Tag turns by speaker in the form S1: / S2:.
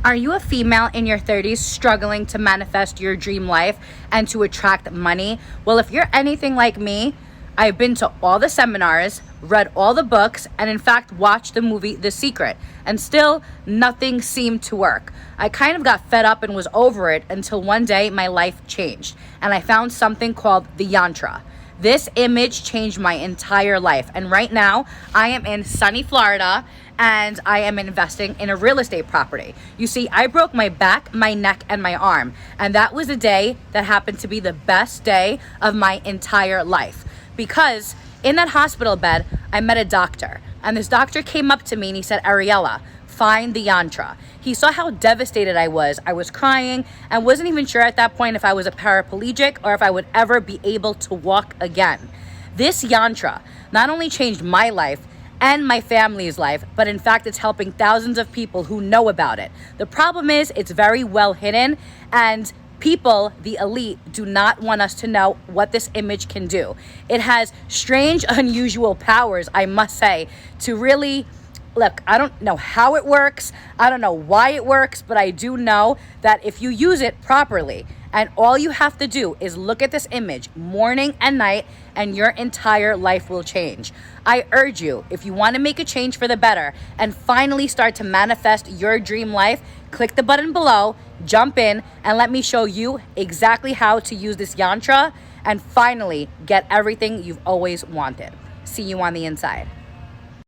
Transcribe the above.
S1: Are you a female in your 30s struggling to manifest your dream life and to attract money? Well, if you're anything like me, I've been to all the seminars, read all the books, and in fact watched the movie The Secret, and still nothing seemed to work. I kind of got fed up and was over it until one day my life changed and I found something called the yantra. This image changed my entire life, and right now I am in sunny Florida and I am investing in a real estate property. You see, I broke my back, my neck, and my arm, and that was a day that happened to be the best day of my entire life, because in that hospital bed I met a doctor, and this doctor came up to me and he said, Ariella, find the yantra. He saw how devastated I was. I was crying and wasn't even sure at that point if I was a paraplegic or if I would ever be able to walk again. This yantra not only changed my life and my family's life, but in fact it's helping thousands of people who know about it. The problem is it's very well hidden, and people, the elite, do not want us to know what this image can do. It has strange, unusual powers, I must say, to really look. I don't know how it works. I don't know why it works, but I do know that if you use it properly, and all you have to do is look at this image morning and night, and your entire life will change. I urge you, if you want to make a change for the better and finally start to manifest your dream life, click the button below, jump in, and let me show you exactly how to use this yantra and finally get everything you've always wanted. See you on the inside.